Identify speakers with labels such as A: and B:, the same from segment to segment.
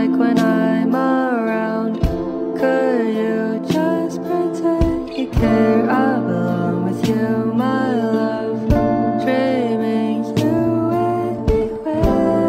A: like when I'm around? Could you just pretend you care? I belong with you, my love. Dreaming you anywhere.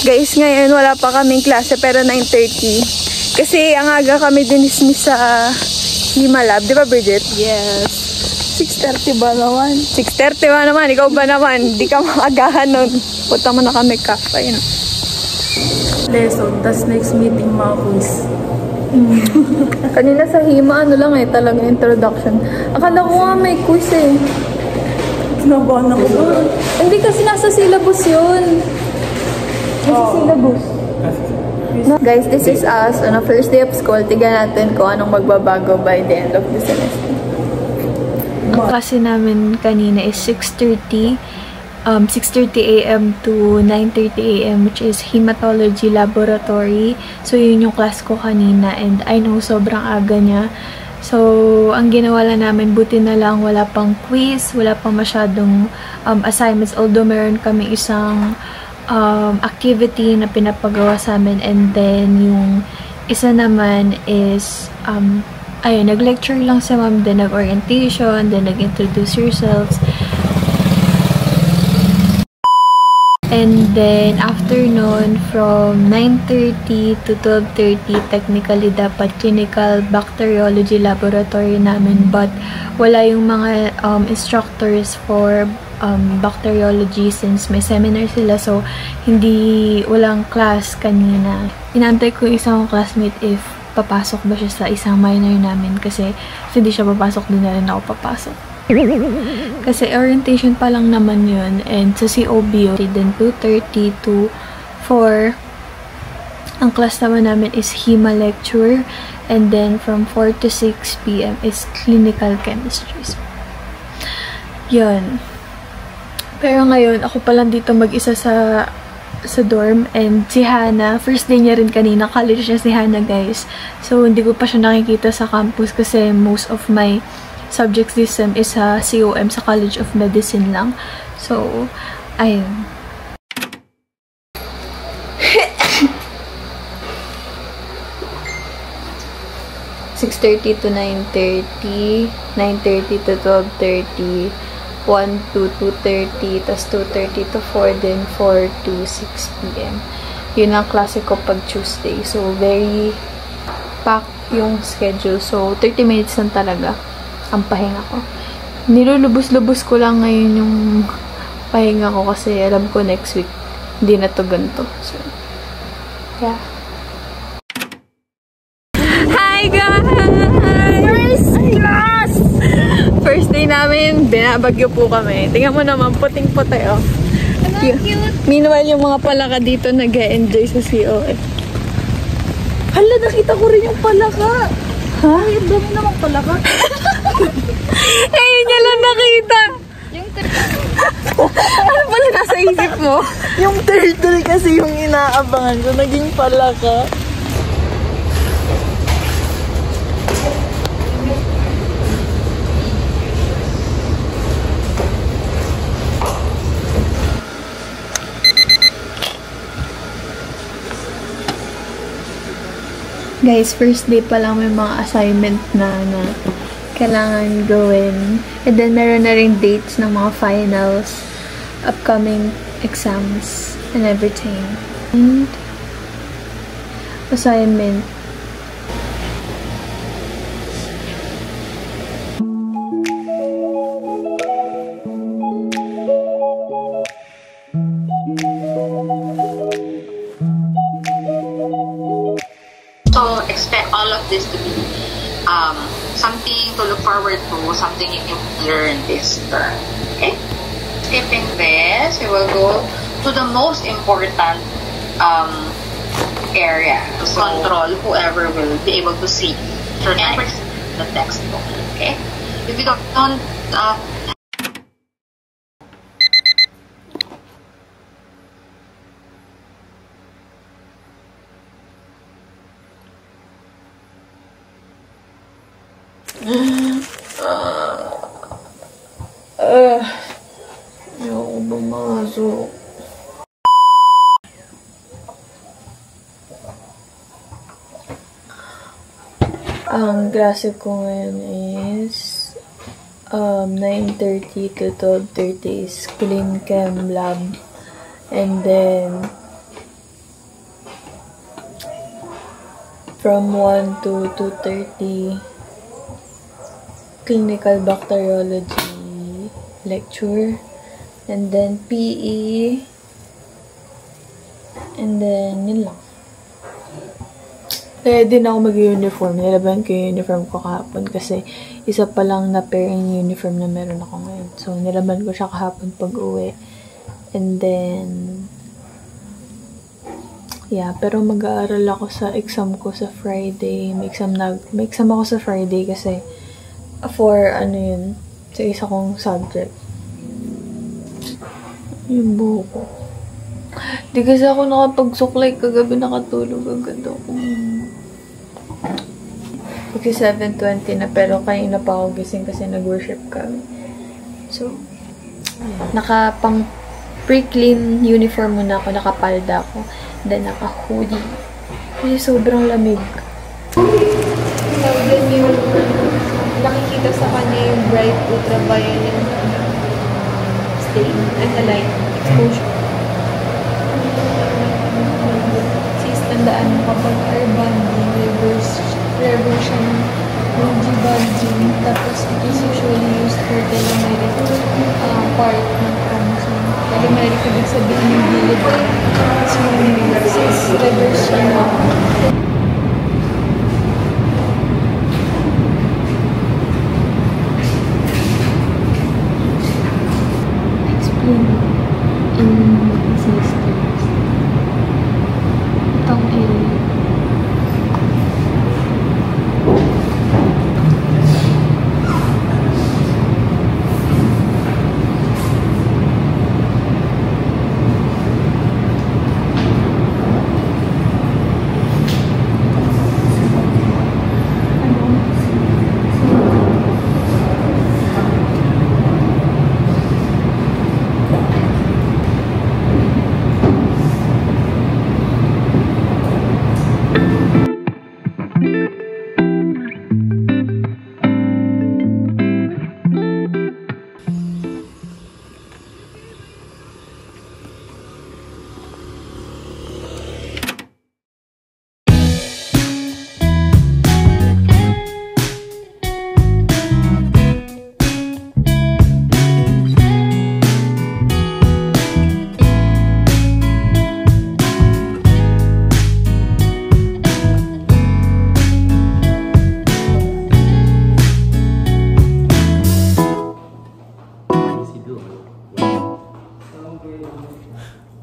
B: Guys, ngayon wala pa kaming klase pero 9:30. Kasi ang aga kami dinismiss sa Himalab. Di ba, Bridget?
C: Yes. 6:30 ba naman?
B: 6:30 ba naman? Ikaw ba naman? Di ka makagahan nun. Punta mo na kami cafe.
C: Lesson, tas next meeting mga quiz.
B: Kanina sa Hima, ano lang talaga introduction. Akala ko nga may quiz eh.
C: Kinabahan ako ba?
B: Hindi kasi nasa syllabus yun. Nasa syllabus. No, guys, this is us on a first day of school. Tignan natin kung anong magbabago by the end of the semester.
D: Ang klase namin kanina is 6:30 a.m. to 9:30 a.m. which is hematology laboratory. So, yun yung class ko kanina and I know sobrang aga niya. So, ang ginawa lang namin, buti na lang wala pang quiz, wala pang masyadong assignments. Although meron kami isang activity na pinapagawa sa amin, and then yung isa naman is ayun, nag-lecture lang sa ma'am, then nag-orientation, then nag-introduce yourselves. And then after nun, from 9:30 to 12:30, technically dapat clinical bacteriology laboratory namin, but wala yung mga instructors for bacteriology since may seminar sila, so walang class kanina. Inantay ko isang classmate if papasok ba siya sa isang minor namin, kasi hindi siya papasok, din na rin ako papasok. Kasi orientation pa lang naman yun, and sa COB then 2:30 to 4 ang class naman namin is Hema lecture, and then from 4 to 6 p.m. is clinical chemistry. Yun. Pero ngayon, ako pa lang dito mag-isa sa dorm, and si Hannah, first day niya rin kanina, college niya si Hannah, guys. So, hindi ko pa siya nakikita sa campus kasi most of my subjects this sem is sa COM, sa College of Medicine lang. So, ayun. (6:30 to 9:30), 9:30 to 12:30, 1 to 2:30, tas 2:30 to 4, then 4 to 6 p.m. Yun ang klase ko pag Tuesday. So, very packed yung schedule. So, 30 minutes lang talaga ang pahinga ko. Nilulubos-lubos ko lang ngayon yung pahinga ko kasi alam ko next week hindi na to ganito. So, yeah. Hi guys! First class! First day namin, binabagyo po kami. Tingnan mo naman, puting-puti, oh. Cute. Meanwhile, yung mga palaka dito nag-e-enjoy sa COE.
C: Hala, nakita ko rin yung palaka. Ha? Ay, ang dami namang palaka.
B: Ayun niya lang nakita. Ano pala nasa sa isip mo?
C: Yung turtle kasi yung inaabangan ko, naging palaka.
B: Guys, first day pa lang may mga assignment na kailangan gawin. And then, meron na rin dates ng mga finals, upcoming exams, and everything. And, assignment.
E: So expect all of this to be something to look forward to, something you can learn this term. Okay? Skipping this, we will go to the most important area to control whoever will be able to see the textbook. Okay? If you don't
C: Ayoko bumasok. Ang klase ko ngayon is 9:30 to 12:30 is Clean Chem Lab. And then from 1 to 2:30 Clinical Bacteriology lecture, and then PE, and then yun lang. Kaya din ako mag-uniform. Nilaban ko yung uniform ko kahapon kasi isa pa lang na pairing uniform na meron ako ngayon. So, nilaban ko siya kahapon pag-uwi. And then, yeah, pero mag-aaral ako sa exam ko sa Friday. May exam ako sa Friday kasi for sa isa kong subject. Yung buko. Di kasi ako nakapagsuklay kagabi, nakatulog agad ako. Kasi 7:20 na, pero kanina pa ako gising kasi nag-worship kami. So, naka-pang pre-clean uniform muna ako, nakapalda ako, then naka-hoodie. Kasi sobrang lamig. So, then yung nakikita sa kanya yung bright ultraviolet stain and the light exposure. Sis, tandaan mo kapag air banding, reverse siya ng UG banding, tapos it is usually used for telomeric part ng chromosome. Telomeric, ibig sabihin yung gilid. So, sis, reverse siya na.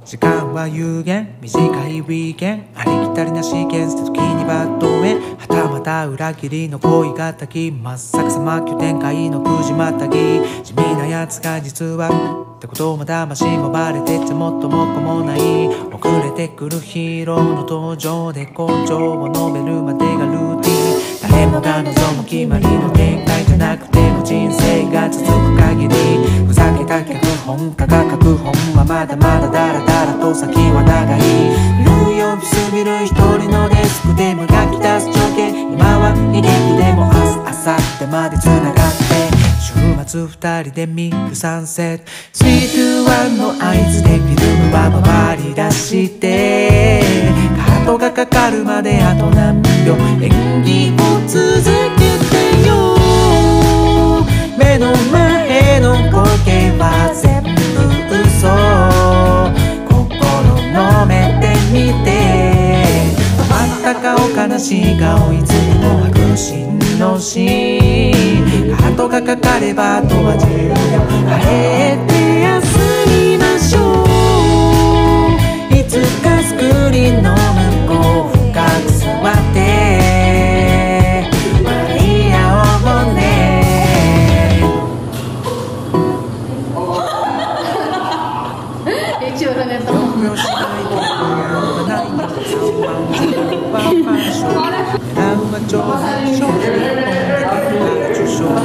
F: 時間は有限、短いウィーケン、ありきたりなシーケンスで時にバッドエン、はたまた裏切りの恋がたき、真っ逆さま急展開のくじまたぎ、地味なやつが実はってことも魂もバレてっちゃもっともっともない、遅れてくるヒーローの登場で根性を述べるまでがルーティン、誰もが望む決まりの展開じゃなくても人生が続く限り、ふざけた脚本家が書く本はまだまだだらだらと先は長い、いるよビスビル一人のデスクでもがき出す情景、今は悲劇でも明後日まで繋がって、週末二人で見るサンセット、321の合図でフィルムは回り出して、カートがかかるまであと何秒、演技を続けてよ、目の前の光景は全部嘘、心の目で見て、真っ赤顔悲しい顔いつでも迫真のシーン、ハートがかかればあとは自由よ、あえて休みましょう、いつかスクリーンの向こう深く座って笑い合おうね。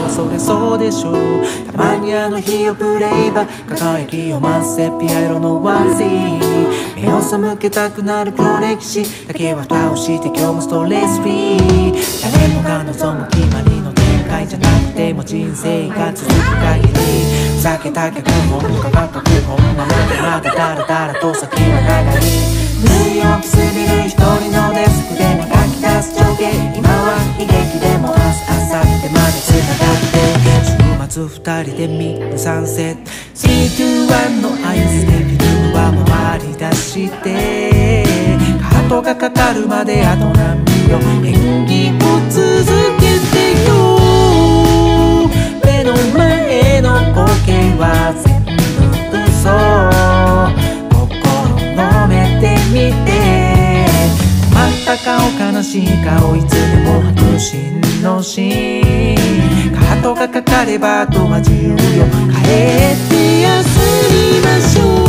F: それそうでしょう、たまにあの日をプレイバック、輝きを増せピアノのワンシーン、目を背けたくなる黒歴史だけは蓋をして今日もストレスフリー、誰もが望む決まりの展開じゃなくても人生が続く限り、ふざけた脚本家が書く本はまだまだだらだらと先は長い、ニューヨークすぎる一人のデスクでも書き出す情景、今は悲劇でも明後日まで繋がって、週末二人で見るサンセット、321の合図でフィルムは回り出して、カートがかかるまであと何秒、演技を続けてよ、目の前の光景は全部嘘、心の目で見て、真っ赤顔悲しい顔いつでも迫真のシーン、カートがかかればあとは自由よ、帰って休みましょう。